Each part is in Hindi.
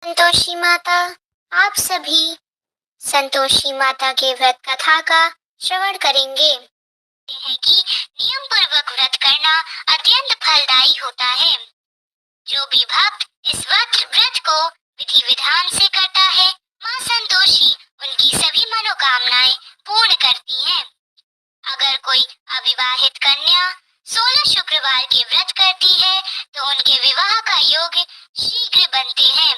संतोषी माता, आप सभी संतोषी माता के व्रत कथा का श्रवण करेंगे। है कि नियम पूर्वक व्रत करना अत्यंत फलदायी होता है। जो भी भक्त इस व्रत को विधि विधान से करता है, माँ संतोषी उनकी सभी मनोकामनाएं पूर्ण करती हैं। अगर कोई अविवाहित कन्या 16 शुक्रवार के व्रत करती है तो उनके विवाह का योग शीघ्र बनते हैं।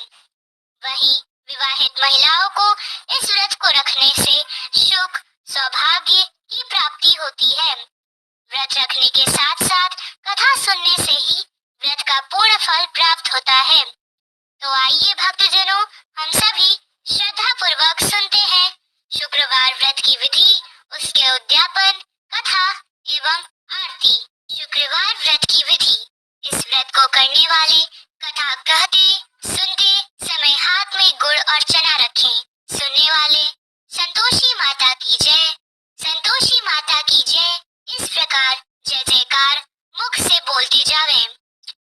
वहीं विवाहित महिलाओं को इस व्रत को रखने से सुख सौभाग्य की प्राप्ति होती है। व्रत रखने के साथ साथ कथा सुनने से ही व्रत का पूर्ण फल प्राप्त होता है। तो आइए भक्तजनों, हम सभी श्रद्धा पूर्वक सुनते हैं शुक्रवार व्रत की विधि, उसके उद्यापन, कथा एवं आरती। शुक्रवार व्रत की विधि। इस व्रत को करने वाले कथा कहते सुनते समय हाथ में गुड़ और चना रखें। सुनने वाले संतोषी माता की जय, संतोषी माता की जय, इस प्रकार जय जयकार मुख से बोलते जावें।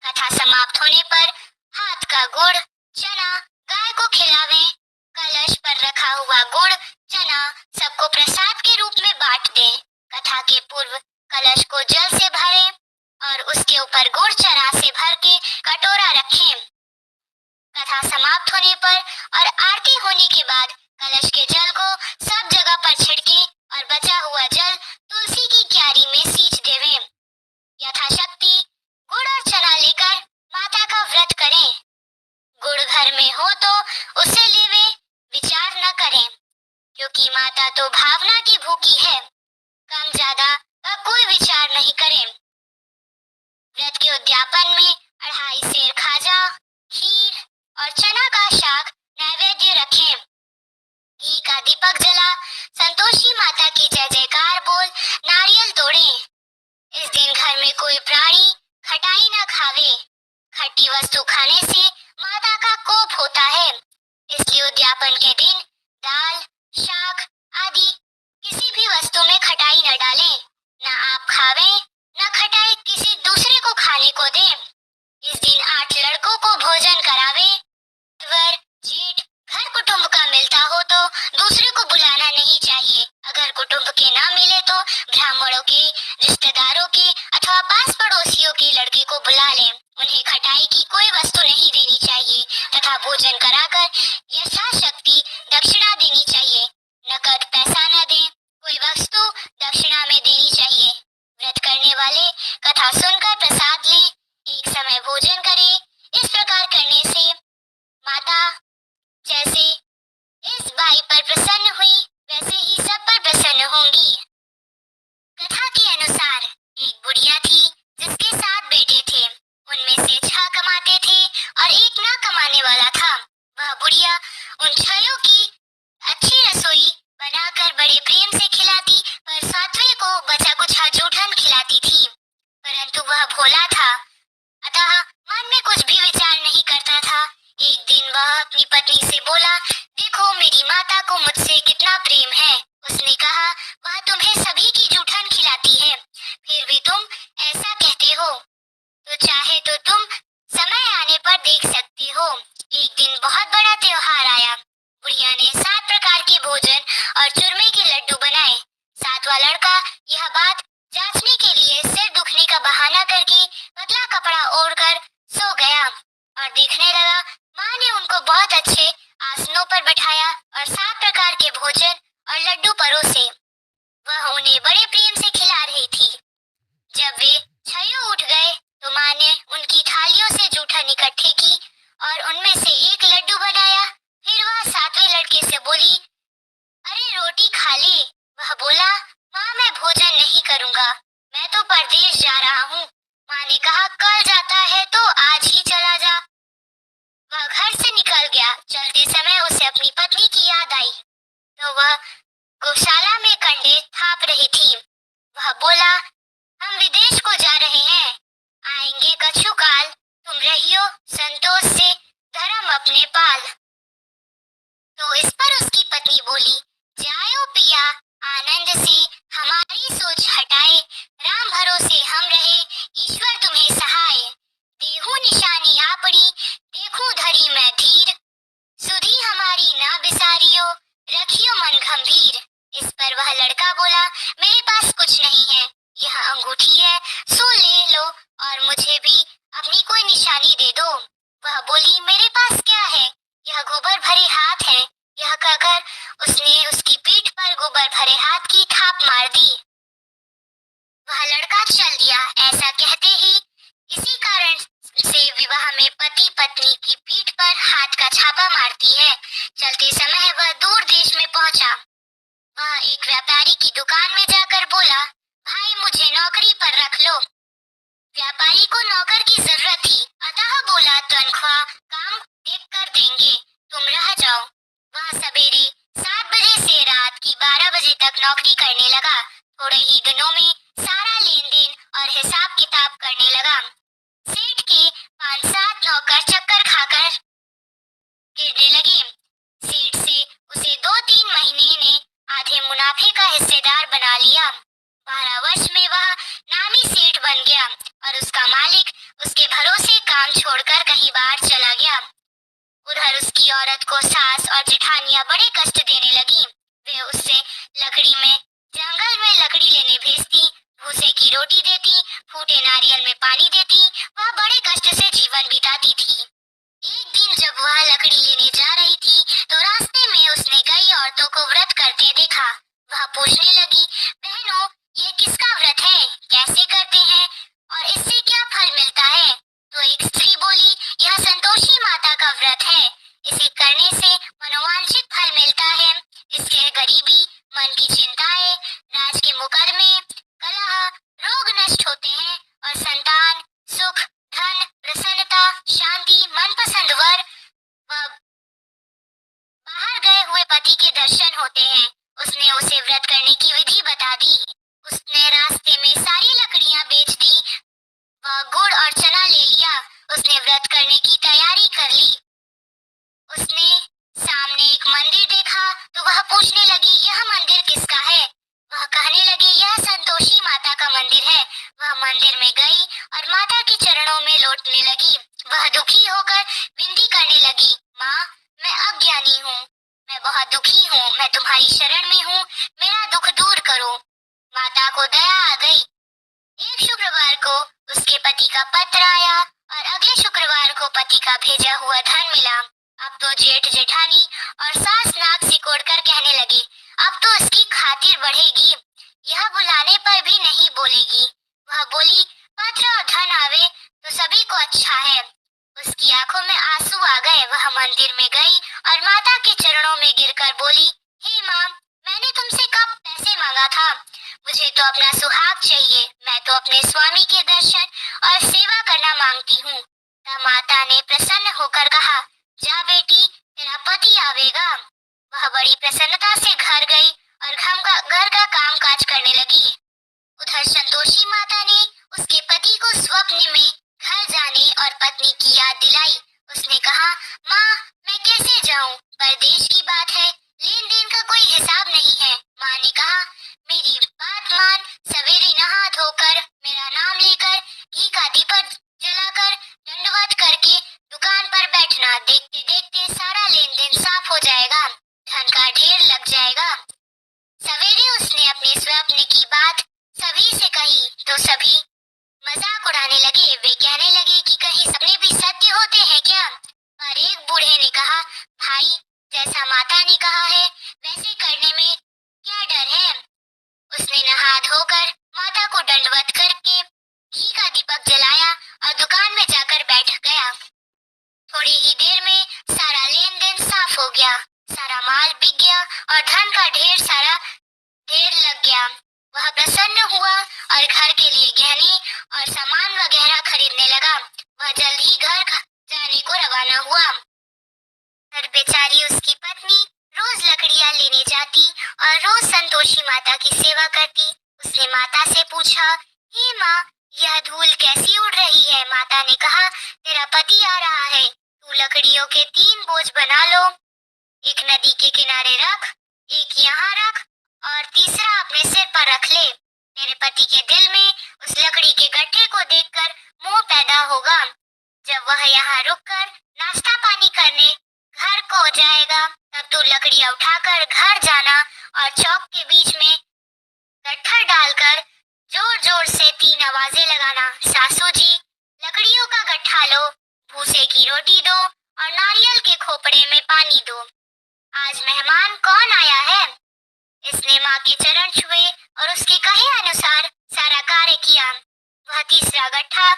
कथा समाप्त होने पर हाथ का गुड़ चना गाय को खिलावें। कलश पर रखा हुआ गुड़ चना सबको प्रसाद के रूप में बांट दें। कथा के पूर्व कलश को जल से भरें और उसके ऊपर गुड़ चना से भर के कटोरा रखें। कथा समाप्त होने पर और आरती होने के बाद कलश के जल को सब जगह पर छिड़के और बचा हुआ जल तुलसी की क्यारी में सींच देवें। यथाशक्ति गुड़ और चना लेकर माता का व्रत करें। गुड़ घर में हो तो उसे लेवे, विचार न करें, क्योंकि माता तो भावना की भूखी है। कम ज्यादा का कोई विचार नहीं करें। व्रत के उद्यापन में 2.5 सेर खाजा, खीर और चना का शाक नैवेद्य रखें। घी का दीपक जला संतोषी माता की जय जयकार बोल नारियल तोड़ें। इस दिन घर में कोई प्राणी खटाई न खावे। खट्टी वस्तु खाने से माता का कोप होता है, इसलिए उद्यापन के दिन दाल, शाक आदि किसी भी वस्तु में खटाई न डालें। न आप खावें, न खटाई किसी दूसरे को खाने को दें। इस दिन 8 लड़कों को भोजन करावे। वर जेठ घर कुटुंब का मिलता हो तो दूसरे को बुलाना नहीं चाहिए। अगर कुटुंब के ना मिले तो ब्राह्मणों के, रिश्तेदारों के अथवा पास पड़ोसियों के लड़के को बुला लें। उन्हें खटाई की कोई वस्तु नहीं देनी चाहिए तथा भोजन कराकर यथाशक्ति दक्षिणा देनी चाहिए। नकद पैसा न दें, कोई वस्तु दक्षिणा में देनी चाहिए। व्रत करने वाले कथा सुनकर प्रसाद लें, एक समय भोजन करें। इस प्रकार करने से माता जैसे इस बाई पर प्रसन्न हुई, वैसे ही सब पर प्रसन्न होंगी। कथा के अनुसार एक बुढ़िया थी जिसके 7 बेटे थे। उनमें से 6 कमाते थे और एक ना कमाने वाला था। वह बुढ़िया उन 6 की अच्छी रसोई बनाकर बड़े प्रेम से खिलाती, पर 7वें को बचा कुछ जूठन खिलाती थी। परंतु वह भोला था, अतः मन में कुछ भी विचार नहीं करता था। एक दिन वह अपनी पत्नी से बोला, देखो मेरी माता को मुझसे कितना प्रेम है। उसने कहा, वह तुम्हें सभी की जूठन खिलाती है, फिर भी तुम ऐसा कहते हो, तो चाहे तो तुम समय आने पर देख सकते हो। एक दिन बहुत बड़ा त्योहार आया। बुढ़िया ने 7 प्रकार के भोजन और चूरमे के लड्डू बनाए। 7वां लड़का यह बात जांचने के लिए सिर दुखने का बहाना करके पतला कपड़ा ओढ़कर सो गया और देखने लगा माँ ने उनको बहुत अच्छे आसनों पर बैठाया और 7 प्रकार के भोजन और लड्डू परोसे। वह उन्हें बड़े प्रेम से खिला रही थी। जब वे 6 उठ गए तो माँ ने उनकी थालियों से जूठन इकट्ठे की और उनमें से एक लड्डू बनाया। फिर वह 7वें लड़के से बोली, अरे रोटी खा ले। वह बोला, माँ मैं भोजन नहीं करूँगा, मैं तो परदेश जा रहा हूँ। माँ ने कहा, कल जाता है तो आज ही चला जा। वह घर से निकल गया। चलते समय उसे अपनी पत्नी की याद आई, तो वह गौशाला में कंडे थाप रही थी। वह बोला, हम विदेश को जा रहे हैं, आएंगे कछु काल, तुम रहियो संतोष से धर्म अपने पाल। तो इस पर उसकी पत्नी बोली, जायो पिया आनंद से, हमारी सोच हटाए, राम भरोसे हम रहे, ईश्वर तुम्हें सहाय। देहु निशानी आपड़ी, देखूं धरी मैं धीर, वह बोली, मेरे पास क्या है, यह गोबर भरे हाथ है। यह कहकर उसने उसकी पीठ पर गोबर भरे हाथ की थाप मार दी। वह लड़का चल दिया। ऐसा कहते ही इसी कारण से विवाह में पति पत्नी की पीठ पर हाथ का छापा मारती है। चलते समय वह दूर देश में पहुंचा। वह एक व्यापारी की दुकान में जाकर बोला, भाई मुझे नौकरी पर रख लो। व्यापारी को नौकर की जरूरत थी, अतः बोला, तनख्वाह काम देख कर देंगे, तुम रह जाओ। वह सवेरे 7 बजे से रात की 12 बजे तक नौकरी करने लगा। थोड़े ही दिनों में सारा लेन देन और हिसाब किताब करने लगा। सेठ के 5-7 नौकर चक्कर खाकर गिरने लगे। सेठ से उसे 2-3 महीने ने आधे मुनाफे का हिस्सेदार बना लिया। 12 वर्ष में वह नामी सेठ बन गया और उसका मालिक उसके भरोसे काम छोड़कर कहीं बाहर चला गया। उधर उसकी औरत को सास और जेठानियां बड़े कष्ट देने लगी। वे उससे लकड़ी में जंगल में लकड़ी लेने भेजती, भूसे की रोटी देती, फूटे नारियल में पानी देती। वह बड़े कष्ट से जीवन बिताती थी। एक दिन जब वह लकड़ी लेने जा रही थी तो रास्ते में उसने कई औरतों को व्रत करते देखा। वह पूछने लगी, बहनों, ये किसका व्रत है, कैसे करते हैं और इससे क्या फल मिलता है? तो एक स्त्री बोली, यह संतोषी माता का व्रत है। इसे करने से मनोवांछित फल मिलता है। इससे गरीबी, मन की चिंताएं, राज के मुकदमे, कलह, रोग नष्ट होते हैं और संतान, सुख, धन, प्रसन्नता, शांति, मनपसंद वर व बाहर गए हुए पति के दर्शन होते हैं। उसने उसे व्रत करने की विधि बता दी। उसने रास्ते में सारी लकड़ियां बेच दी व गुड़ और चना ले लिया। उसने व्रत करने की तैयारी कर ली। उसने सामने एक मंदिर देखा तो वह पूछने लगी, यह मंदिर किसका है? वह कहने लगी, यह संतोषी माता का मंदिर है। वह मंदिर में गई और माता के चरणों में लौटने लगी। वह दुखी होकर विनती करने लगी, माँ, मैं अज्ञानी हूँ, मैं बहुत दुखी हूँ, मैं तुम्हारी शरण में हूँ, मेरा दुख दूर करो। माता को दया आ गई। एक शुक्रवार को उसके पति का पत्र आया और अगले शुक्रवार को पति का भेजा हुआ धन मिला। अब तो जेठ जेठानी और सास नाक सिकोड़कर कहने लगे, अब तो इसकी खातिर बढ़ेगी, यह बुलाने पर भी नहीं बोलेगी। वह बोली, पत्र और धन आवे तो सभी को अच्छा है। उसकी आंखों में आंसू आ गए। वह मंदिर में गई और माता के चरणों में गिरकर बोली, हे माँ, मैंने तुमसे कब पैसे मांगा था? मुझे तो अपना सुहाग चाहिए। मैं तो अपने स्वामी के दर्शन और सेवा करना मांगती हूँ। तब माता ने प्रसन्न होकर कहा, जा बेटी, तेरा पति आवेगा। वह बड़ी प्रसन्नता से घर गई और घर का काम काज करने लगी। उधर संतोषी माता ने उसके पति को स्वप्न में घर जाने और पत्नी की याद दिलाई। उसने कहा, माँ, मैं कैसे जाऊँ? परदेश की बात है, लेन देन का कोई हिसाब नहीं है। माँ ने कहा, मेरी बात मान, सवेरे नहा धोकर मेरा नाम लेकर घी का दीपक जलाकर दंडवत करके दुकान पर बैठना। देखते देखते सारा लेन देन साफ हो जाएगा, धन का ढेर लग जाएगा। सवेरे उसने अपने स्वप्न की बात सभी से कही तो सभी मजाक उड़ाने लगे। वे कहने लगे कि कहीं सपने भी सत्य होते हैं क्या? पर एक बूढ़े ने कहा, भाई, जैसा माता ने कहा है वैसे करने में क्या डर है? उसने नहा धोकर माता को दंडवत करके घी का दीपक जलाया और दुकान में जाकर बैठ गया। थोड़ी ही देर में सारा लेन देन साफ हो गया, सारा माल बिक गया और धन का ढेर लग गया। वह प्रसन्न हुआ और घर के लिए गहने और सामान वगैरह खरीदने लगा। वह जल्द ही घर जाने को रवाना हुआ। पर बेचारी उसकी पत्नी रोज लकड़ियां लेने जाती और रोज संतोषी माता की सेवा करती। उसने माता से पूछा, हे माँ, यह धूल कैसी उड़ रही है? माता ने कहा, तेरा पति आ रहा है, तू लकड़ियों के 3 बोझ बना लो, एक नदी के किनारे रख, एक यहाँ रख और तीसरा अपने सिर पर रख ले। तेरे पति के दिल में उस लकड़ी के गट्ठे को देखकर मोह पैदा होगा। जब वह यहाँ रुककर नाश्ता पानी करने घर को जाएगा, तब तू लकड़ियां उठाकर घर जाना और चौक के बीच में गट्ठर डालकर जोर जोर से 3 आवाजें लगाना, सासू जी, लकड़ियों का गट्ठा लो, भूसे की रोटी दो और नारियल के खोपड़े में पानी दो। आज मेहमान कौन आया है? इसने माँ के चरण छुए और उसके कहे अनुसार सारा कार्य किया। वह तीसरा गट्ठा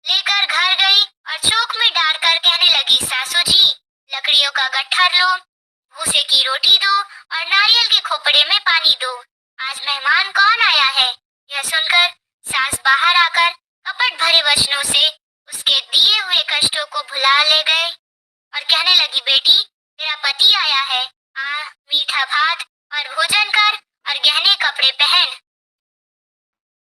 लेकर घर गई और चौक में डालकर कहने लगी, सासू जी, लकड़ियों का गट्ठा लो, भूसे की रोटी दो और नारियल के खोपड़े में पानी दो। आज मेहमान कौन आया है? यह सुनकर सास बाहर आकर कपट भरे वचनों से उसके दिए हुए कष्टों को भुला ले गए और कहने लगी, बेटी, तेरा पति आया है, आ मीठा भात और भोजन कर और गहने कपड़े पहन।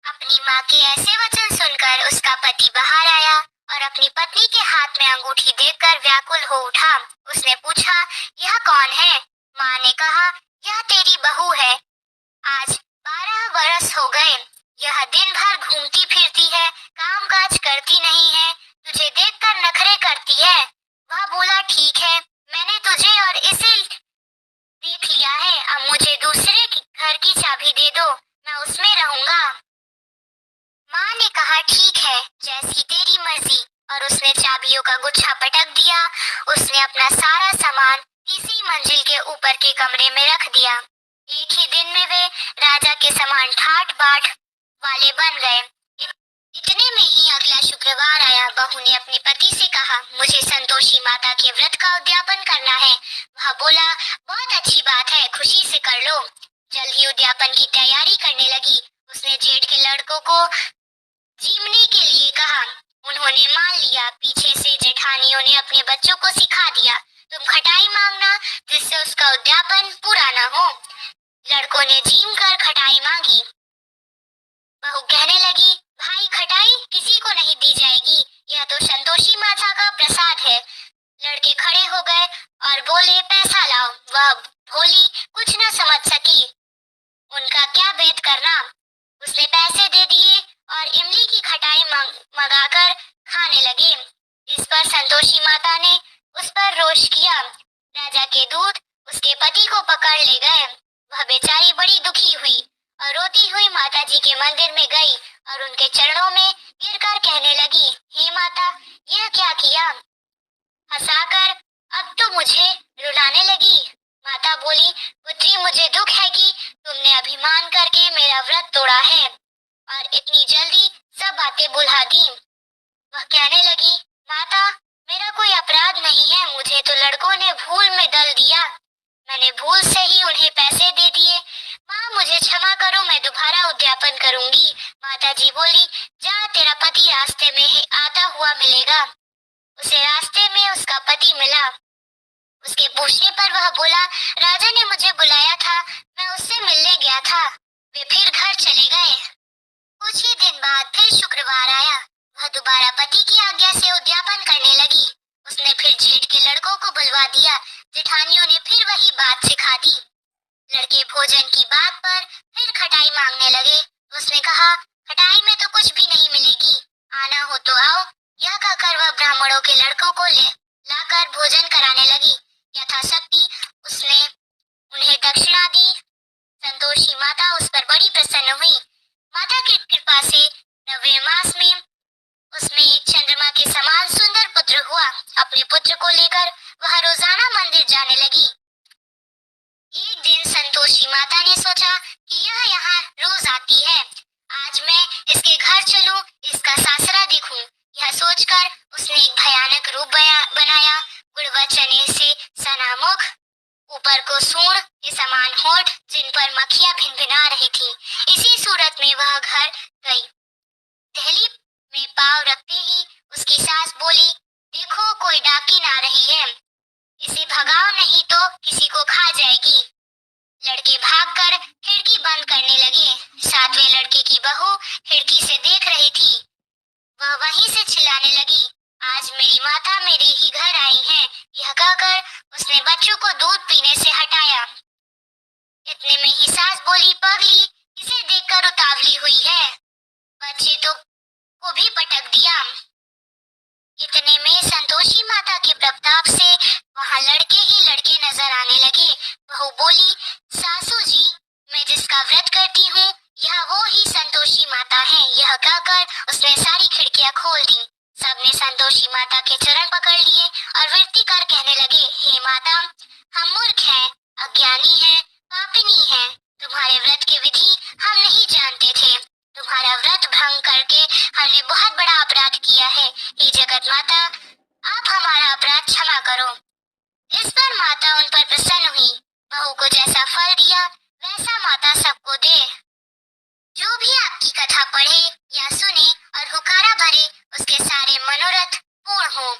अपनी माँ के ऐसे वचन सुनकर उसका पति बाहर आया और अपनी पत्नी के हाथ में अंगूठी देखकर व्याकुल हो उठा। उसने पूछा, यह कौन है? माँ ने कहा, यह तेरी बहू है। आज 12 वर्ष हो गए। यह दिन भर घूमती फिरती है, काम काज करती नहीं है, तुझे देखकर नखरे करती है। वह बोला, ठीक है, मैंने तुझे और इसे देख लिया है, अब मुझे दूसरे घर की चाबी दे दो, मैं उसमें रहूंगा। माँ ने कहा, ठीक है, जैसी तेरी मर्जी, और उसने चाबियों का गुच्छा पटक दिया। उसने अपना सारा सामान तीसरी मंजिल के ऊपर के कमरे में रख दिया। एक ही दिन में वे राजा के समान ठाट बाट वाले बन गए। इतने में ही अगला शुक्रवार आया। बहू ने अपने पति से कहा, मुझे संतोषी माता के व्रत का उद्यापन करना है। वह बोला, बहुत अच्छी बात है, खुशी से कर लो। जल्द ही उद्यापन की तैयारी करने लगी। उसने जेठ के लड़कों को जीमने के लिए कहा। उन्होंने मान लिया। पीछे से जेठानियों ने अपने बच्चों को सिखा दिया, तुम खटाई मांगना जिससे उसका उद्यापन पूरा न हो। लड़कों ने जीम कर खटाई मांगी। बहू कहने लगी, भाई, खटाई किसी को नहीं दी जाएगी, यह तो संतोषी माता का प्रसाद है। लड़के खड़े हो गए और बोले, पैसा लाओ। वह भोली कुछ न समझ सकी, उनका क्या भेद करना। उसने पैसे दे दिए और इमली की खटाई मंगाकर खाने लगे। इस पर संतोषी माता ने उस पर रोष किया। राजा के दूत उसके पति को पकड़ ले गए। वह बेचारी बड़ी दुखी हुई और रोती हुई माता जी के मंदिर में गई और उनके चरणों में गिरकर कहने लगी, हे माता, यह क्या किया? हंसाकर अब तो मुझे रुलाने लगी। माता बोली, पुत्री, मुझे दुख है कि तुमने अभिमान करके मेरा व्रत तोड़ा है और इतनी जल्दी सब बातें भुला दी। वह कहने लगी, माता, मेरा कोई अपराध नहीं है, मुझे तो लड़कों ने भूल में दल दिया, मैंने भूल से ही उन्हें पैसे दे दिए। माँ, मुझे क्षमा करो, मैं दोबारा उद्यापन करूंगी। माता जी बोली, जा, तेरा पति रास्ते में ही आता हुआ मिलेगा। उसे रास्ते में उसका पति मिला। उसके पूछने पर वह बोला, राजा ने मुझे बुलाया था, मैं उससे मिलने गया था। वे फिर घर चले गए। कुछ ही दिन बाद फिर शुक्रवार आया। वह दोबारा पति की आज्ञा से उद्यापन करने लगी। उसने फिर जेठ के लड़कों को बुलवा दिया। जेठानियों ने फिर वही बात सिखा दी। लड़के भोजन की बात पर फिर खटाई मांगने लगे। उसने कहा, खटाई में तो कुछ भी नहीं मिलेगी, आना हो तो आओ। यह कहकर वह ब्राह्मणों के लड़कों को लाकर भोजन कराने लगी। यथाशक्ति उसने उन्हें दक्षिणा दी। संतोषी माता उस पर बड़ी प्रसन्न हुई। माता की कृपा से 9वें मास में उसमें एक चंद्रमा के समान सुंदर पुत्र हुआ। अपने पुत्र को लेकर वह रोजाना मंदिर जाने लगी। एक दिन संतोषी माता ने सोचा कि यह यहाँ रोज आती है, आज मैं इसके घर चलूं, इसका सासरा देखूं। यह सोचकर उसने एक भयानक रूप बनाया। गुड़वा चने से सना मुख, ऊपर को सूंड के समान होठ, जिन पर मक्खियां भिनभिना रही थी। इसी सूरत में वह घर गई। दहली में पांव रखते ही उसकी सास बोली, देखो, कोई डाकिन आ रही है, इसे भगाओ नहीं तो किसी को खा जाएगी। लड़के भागकर खिड़की बंद करने लगे। 7वें लड़के की बहू खिड़की से देख रही थी। वह वहीं से चिल्लाने लगी, आज मेरी माता मेरे ही घर आई है। यह कहकर उसने बच्चों को दूध पीने से हटाया। इतने में ही सास बोली, पगली, इसे देखकर उतावली हुई है, बच्चे को भी पटक दिया। इतने में संतोषी माता के प्रताप से वहां लड़के ही लड़के नजर आने लगे। बहू बोली, सासू जी, मैं जिसका व्रत करती हूँ यह वो ही संतोषी माता है। यह कहकर उसने सारी खिड़कियां खोल दी। सबने संतोषी स्तुति कर कहने लगे, हे माता, हम मूर्ख हैं, अज्ञानी हैं, पापिनी हैं। तुम्हारे व्रत की विधि हम नहीं जानते थे। तुम्हारा व्रत भंग करके हमने बहुत बड़ा अपराध किया है। हे जगत माता, आप हमारा अपराध क्षमा करो। इस पर माता उन पर प्रसन्न हुई। बहू को जैसा फल दिया वैसा माता सबको दे। जो भी आपकी कथा पढ़े या सुने और हुकारा भरे, उसके सारे मनोरथ पूर्ण हो।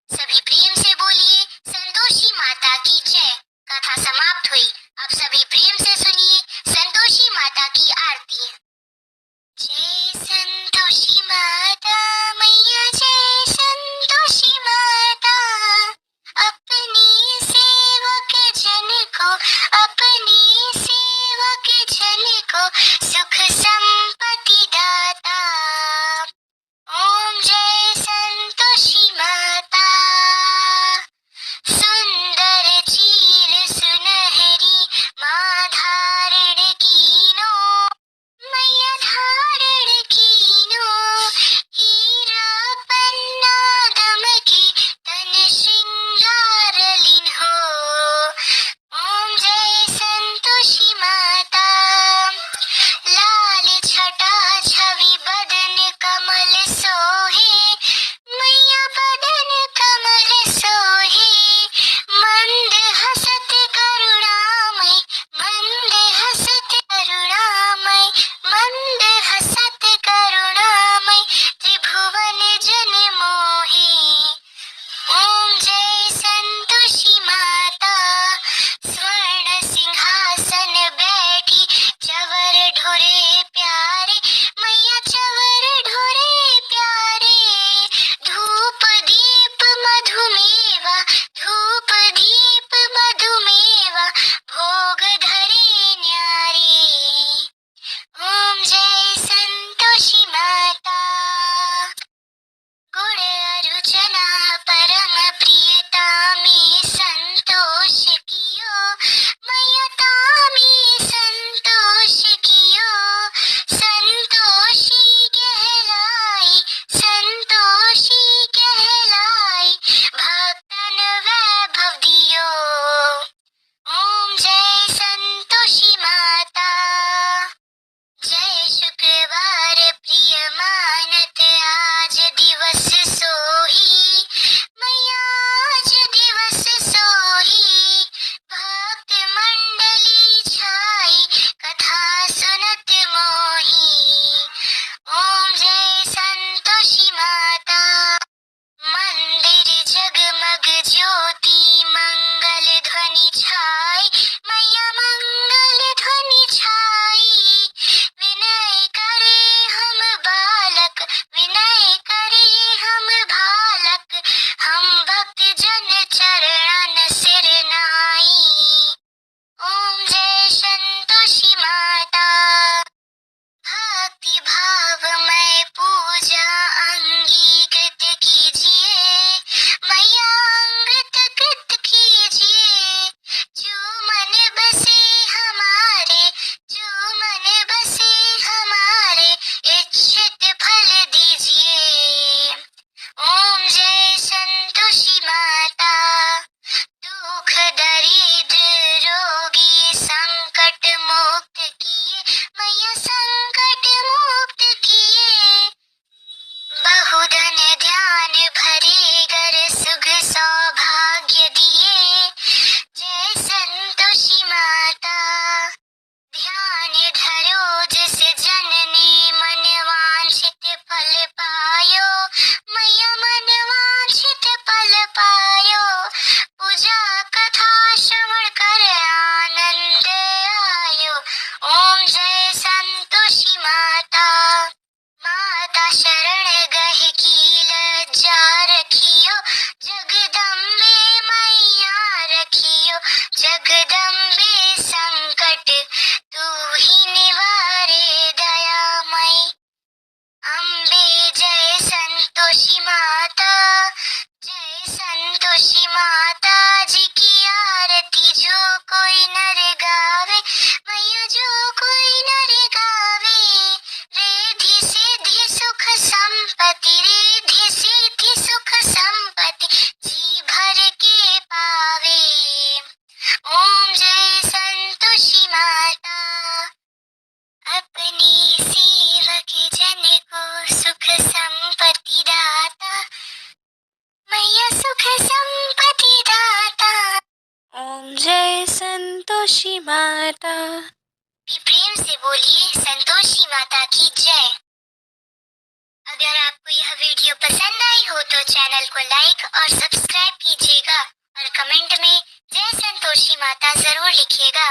सभी प्रेम से बोलिए, संतोषी माता की जय। कथा समाप्त हुई। अब सभी प्रेम से सुनिए संतोषी माता की आरती। जय संतोषी माता मैया, जय संतोषी माता। अपनी सेवक जन को, अपनी सेवक जन को सुख संपत्ति दाता। ओम जय संतोषी माता। सुंदर चीर सुनहरी माँ धारण कीनो, मैया धारण कीनो। हीरा पन्ना दमके तन श्रृंगार लिन्हो। ओम जय संतोषी माता। लाल छटा छवि बदन कमल सोहे, मैया बदन कमल सोहे। मंद हसत करुणामय, मंद हसत करुणामय, मंद हसत करुणामय, त्रिभुवन जन मोहे। ओम जय संतोषी माता। स्वर्ण सिंहासन बैठी चवर ढोरे प्यारे, मैया चवर ढोरे प्यारे। धूप दीप मधुमेवा, धूप दीप मधुमेवा, भोग धरे न्यारे। ओम जय संतोषी माता। गुण अरुचना परम प्रियता में संतोष कियो, मैया में संतोष कियो। संतोषी कहलाई, संतोषी कहलाई, भक्तन वैभव दियो। ओम जय संतोषी माता। जय शुक्रवार प्रिय मानत आज दिवस सोही, मैया आज दिवस सोही। भक्त मंडली छाई कथा सुनत मोही। ओम जय संतोषी माता। मंदिर जगमग ज्योति मंगल ध्वनि छाई, मैया मंगल ध्वनि छाई। विनय करे हम बालक, विनय करे हम बालक, हम भक्त जन चरणन सिर नाई। ओम जय संतोषी माता। भक्ति भावमय पूजा अंगीकृत कीजिए, मैया अंगीकृत संतोषी माता। भी प्रेम से बोलिए संतोषी माता की जय। अगर आपको यह वीडियो पसंद आई हो तो चैनल को लाइक और सब्सक्राइब कीजिएगा और कमेंट में जय संतोषी माता जरूर लिखिएगा।